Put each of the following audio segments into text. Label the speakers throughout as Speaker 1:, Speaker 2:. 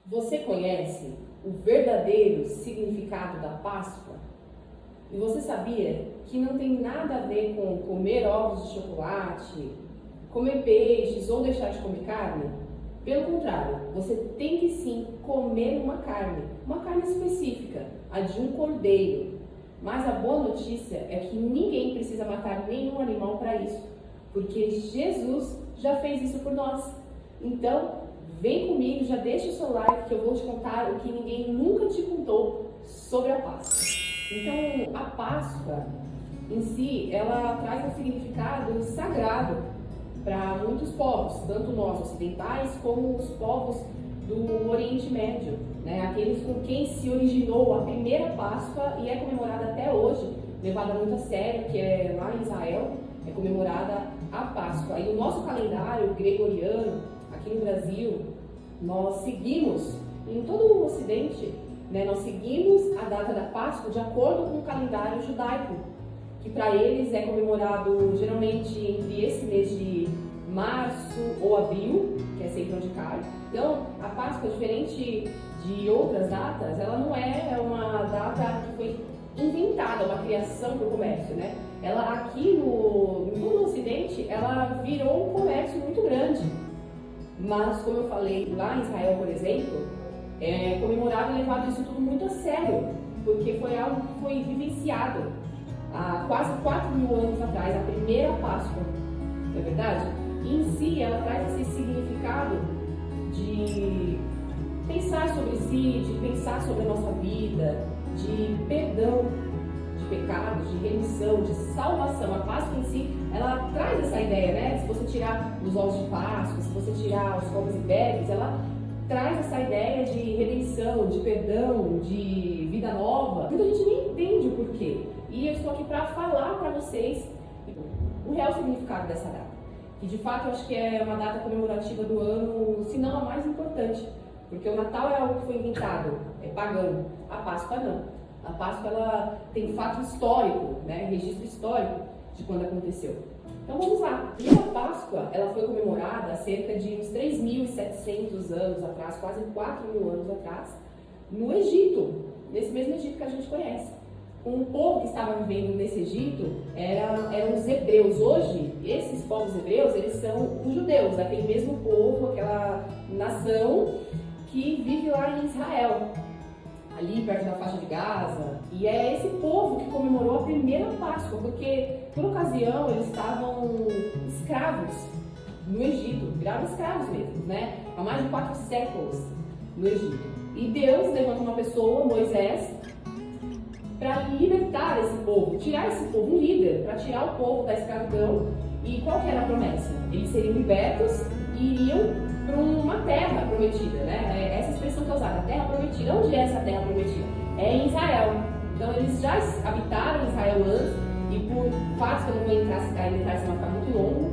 Speaker 1: Você conhece o verdadeiro significado da Páscoa? E você sabia que não tem nada a ver com comer ovos de chocolate, comer peixes ou deixar de comer carne? Pelo contrário, você tem que sim comer uma carne específica, a de um cordeiro. Mas a boa notícia é que ninguém precisa matar nenhum animal para isso, porque Jesus já fez isso por nós. Então, vem comigo, já deixa o seu like que eu vou te contar o que ninguém nunca te contou sobre a Páscoa. Então, a Páscoa em si, ela traz um significado sagrado para muitos povos, tanto nós ocidentais como os povos do Oriente Médio, né? Aqueles com quem se originou a primeira Páscoa e é comemorada até hoje, levada muito a sério, que é lá em Israel, é comemorada a Páscoa. E o nosso calendário gregoriano, aqui no Brasil, nós seguimos, em todo o Ocidente, né, nós seguimos a data da Páscoa de acordo com o calendário judaico, que para eles é comemorado geralmente entre esse mês de março ou abril, que é sempre onde cai. Então, a Páscoa, diferente de outras datas, ela não é uma data que foi inventada, uma criação para o comércio, né? Ela aqui no Ocidente, ela virou um comércio muito grande. Mas, como eu falei, lá em Israel, por exemplo, é comemorado e levado isso tudo muito a sério, porque foi algo que foi vivenciado há quase 4.000 anos atrás, a primeira Páscoa, não é verdade? E em si, ela traz esse significado de pensar sobre si, de pensar sobre a nossa vida, de perdão de pecados, de remissão, de salvação. A Páscoa em si, ela traz essa ideia, né? Se você tirar os ovos de Páscoa, se você tirar os povos ibéricos, ela traz essa ideia de redenção, de perdão, de vida nova. Muita gente nem entende o porquê. E eu estou aqui para falar para vocês o real significado dessa data. Que de fato eu acho que é uma data comemorativa do ano, se não a mais importante. Porque o Natal é algo que foi inventado, é pagão. A Páscoa não. A Páscoa ela tem fato histórico, né? Registro histórico de quando aconteceu. Então vamos lá. E a Páscoa ela foi comemorada há cerca de uns 3.700 anos atrás, quase 4.000 anos atrás, no Egito, nesse mesmo Egito que a gente conhece. O povo que estava vivendo nesse Egito eram os hebreus. Hoje, esses povos hebreus, eles são os judeus, aquele mesmo povo, aquela nação que vive lá em Israel, ali perto da faixa de Gaza. E é esse povo que comemorou a primeira Páscoa, porque por ocasião eles estavam escravos no Egito, viraram escravos mesmo, né? Há mais de 4 séculos no Egito. E Deus levanta uma pessoa, Moisés, para libertar esse povo, tirar esse povo, um líder, para tirar o povo da escravidão. E qual que era a promessa? Eles seriam libertos e iriam para uma terra prometida, né? Essa expressão que é usada, terra prometida. Onde é essa terra prometida? É em Israel. Então eles já habitaram Israel antes, e por fatos que eu não vou entrar, se vai ficar muito longo,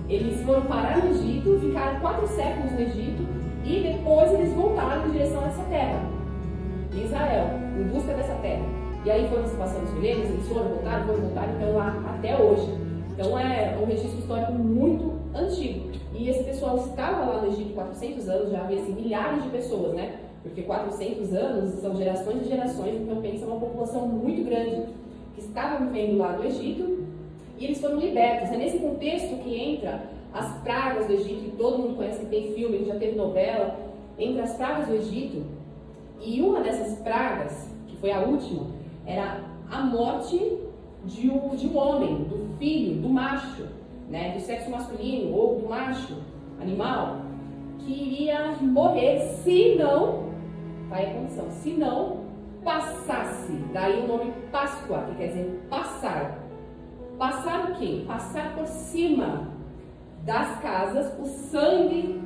Speaker 1: eles foram parar no Egito, ficaram 4 séculos no Egito, e depois eles voltaram em direção a essa terra, de Israel, em busca dessa terra. E aí foram se passando os milênios, eles foram voltar, então lá até hoje. Então é um registro histórico muito antigo. E esse pessoal estava lá no Egito 400 anos, já havia assim, milhares de pessoas, né? Porque 400 anos são gerações e gerações, então pensa uma população muito grande que estava vivendo lá no Egito e eles foram libertos. É nesse contexto que entra as pragas do Egito, que todo mundo conhece, que tem filme, que já teve novela, entre as pragas do Egito. E uma dessas pragas, que foi a última, era a morte de um homem, do filho, do macho, né, do sexo masculino ou do macho animal, que iria morrer se não, tá aí a condição, se não passasse, daí o nome Páscoa, que quer dizer passar. Passar o quê? Passar por cima das casas o sangue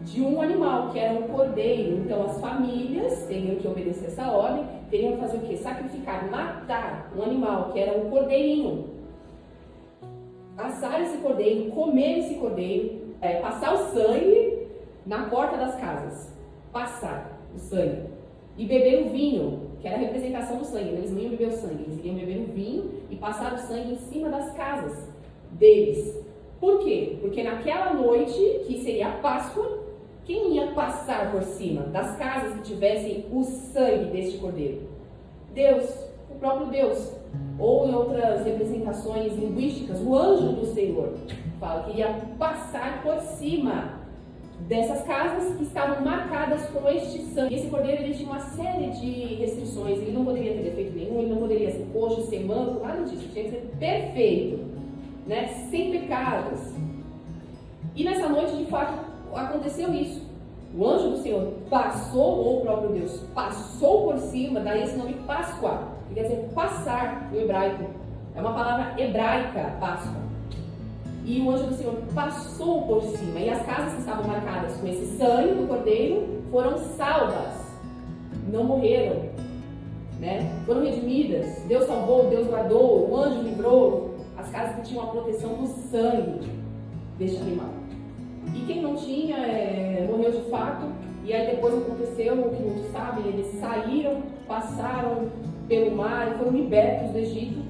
Speaker 1: de um animal, que era um cordeiro. Então as famílias teriam que obedecer essa ordem, teriam que fazer o quê? Sacrificar, matar um animal, que era um cordeirinho. Assar esse cordeiro, comer esse cordeiro, passar o sangue na porta das casas. Passar o sangue. E beber o vinho, que era a representação do sangue. Eles não iam beber o sangue, eles iriam beber o vinho e passar o sangue em cima das casas deles. Por quê? Porque naquela noite, que seria a Páscoa, Quem ia passar por cima das casas que tivessem o sangue deste cordeiro? Deus, o próprio Deus. Ou em outras representações linguísticas, o anjo do Senhor fala que iria passar por cima dessas casas que estavam marcadas com este sangue. Esse cordeiro ele tinha uma série de restrições, ele não poderia ter defeito nenhum, ele não poderia ser coxo, ser manco, nada disso, tinha que ser perfeito, né? Sem pecados. E nessa noite, de fato, aconteceu isso. O anjo do Senhor passou, ou o próprio Deus passou por cima, daí esse nome Páscoa, que quer dizer passar no hebraico. É uma palavra hebraica, Páscoa. E o anjo do Senhor passou por cima, e as casas que estavam marcadas com esse sangue do cordeiro foram salvas, não morreram, né? Foram redimidas. Deus salvou, Deus guardou, o anjo livrou as casas que tinham a proteção do sangue deste animal. E quem não tinha, morreu de fato. E aí depois aconteceu o que muitos sabem, eles saíram, passaram pelo mar e foram libertos do Egito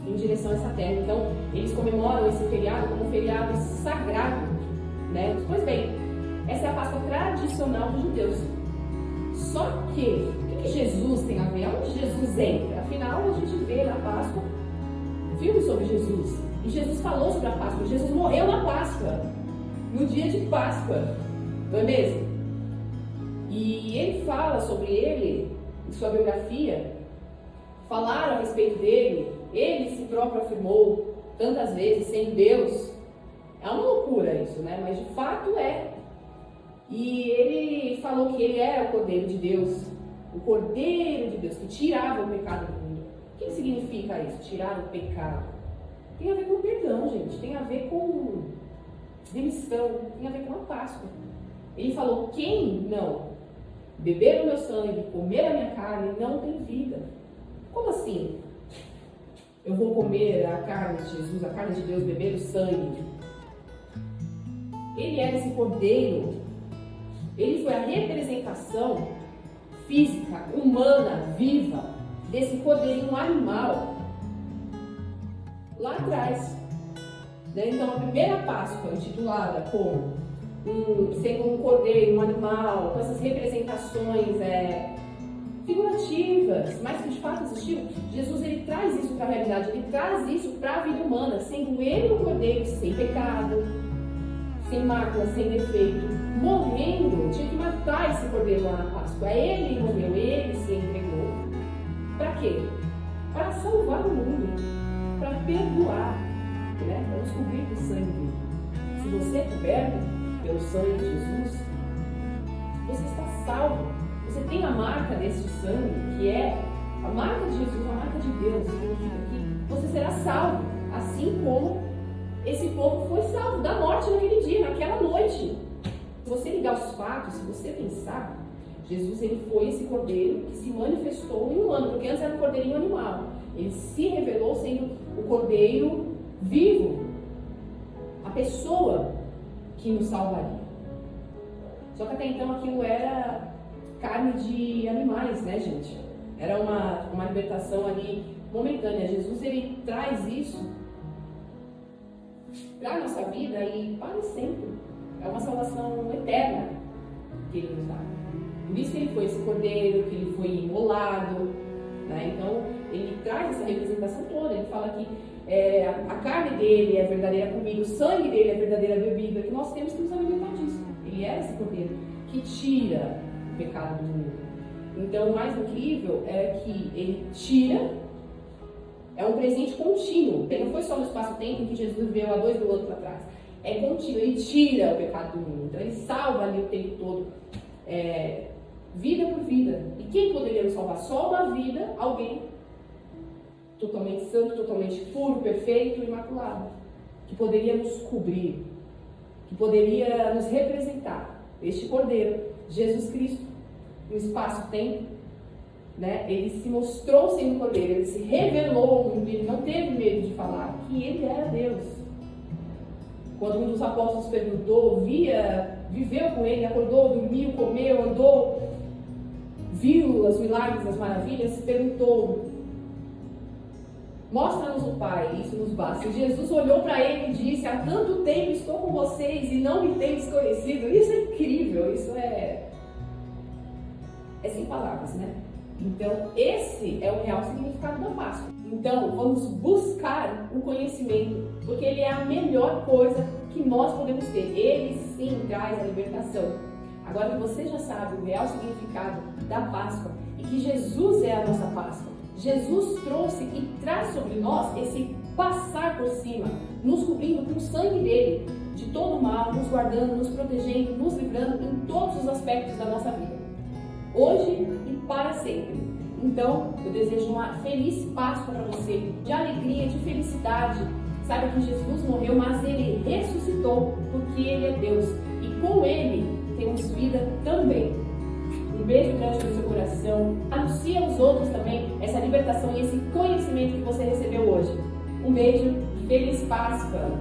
Speaker 1: em direção a essa terra. Então, eles comemoram esse feriado como um feriado sagrado, né? Pois bem, essa é a Páscoa tradicional dos judeus. Só que, o que Jesus tem a ver? Onde Jesus entra? Afinal, a gente vê na Páscoa filmes sobre Jesus. E Jesus falou sobre a Páscoa. Jesus morreu na Páscoa, no dia de Páscoa, não é mesmo? E ele fala sobre ele, em sua biografia, falaram a respeito dele. Ele se próprio afirmou tantas vezes, sem Deus. É uma loucura isso, né? Mas de fato é. E ele falou que ele era o Cordeiro de Deus, o Cordeiro de Deus, que tirava o pecado do mundo. O que significa isso? Tirar o pecado? Tem a ver com perdão, gente. Tem a ver com remissão. Tem a ver com a Páscoa. Ele falou, quem não beber o meu sangue, comer a minha carne, não tem vida. Como assim? Eu vou comer a carne de Jesus, a carne de Deus, beber o sangue. Ele era esse cordeiro. Ele foi a representação física, humana, viva, desse cordeirinho animal. Lá atrás. Então, a primeira Páscoa, intitulada como sendo um cordeiro, um animal, com essas representações figurativas, mas que de fato existiam, Jesus ele traz isso para a realidade, ele traz isso para a vida humana, sendo ele um cordeiro sem pecado, sem mácula, sem defeito, morrendo. Tinha que matar esse cordeiro lá na Páscoa. Ele morreu, ele se entregou. Para quê? Para salvar o mundo, para perdoar, né? Para nos cobrir com o sangue dele. Se você é coberto pelo sangue de Jesus, você está salvo. Você tem a marca desse sangue, que é a marca de Jesus, a marca de Deus, significa que você será salvo, assim como esse povo foi salvo da morte naquele dia, naquela noite. Se você ligar os fatos, se você pensar, Jesus ele foi esse cordeiro que se manifestou em humano, porque antes era um cordeirinho animal. Ele se revelou sendo o cordeiro vivo, a pessoa que nos salvaria. Só que até então aquilo era carne de animais, né, gente? Era uma libertação ali momentânea. Jesus, ele traz isso para a nossa vida e para sempre. É uma salvação eterna que ele nos dá. Por isso que ele foi esse cordeiro, que ele foi imolado, né? Então, ele traz essa representação toda. Ele fala que a carne dele é a verdadeira comida, o sangue dele é a verdadeira bebida, que nós temos que nos alimentar disso. Ele é esse cordeiro que tira o pecado do mundo. Então, o mais incrível é que ele tira, é um presente contínuo. Ele não foi só no espaço-tempo em que Jesus viveu há 2 mil anos atrás. É contínuo, ele tira o pecado do mundo. Então, ele salva ali o tempo todo, vida por vida. E quem poderia nos salvar? Só uma vida, alguém totalmente santo, totalmente puro, perfeito, imaculado, que poderia nos cobrir, que poderia nos representar. Este Cordeiro, Jesus Cristo, no espaço-tempo, né? Ele se mostrou sendo um Cordeiro, ele se revelou ao mundo, ele não teve medo de falar que ele era Deus. Quando um dos apóstolos perguntou, viveu com ele, acordou, dormiu, comeu, andou, viu os milagres, as maravilhas, perguntou: Mostra-nos o Pai, isso nos basta. E Jesus olhou para ele e disse: há tanto tempo estou com vocês e não me tenho desconhecido. Isso é incrível, isso é sem palavras, né? Então, esse é o real significado da Páscoa. Então, vamos buscar o conhecimento, porque ele é a melhor coisa que nós podemos ter. Ele sim traz a libertação. Agora que você já sabe o real significado da Páscoa e que Jesus é a nossa Páscoa, Jesus trouxe e traz sobre nós esse passar por cima, nos cobrindo com o sangue dele, de todo o mal, nos guardando, nos protegendo, nos livrando em todos os aspectos da nossa vida, hoje e para sempre. Então, eu desejo uma feliz Páscoa para você, de alegria, de felicidade. Saiba que Jesus morreu, mas ele ressuscitou, porque ele é Deus, e com ele temos vida também. Um beijo grande no seu coração. Anuncie aos outros também essa libertação e esse conhecimento que você recebeu hoje. Um beijo, feliz Páscoa!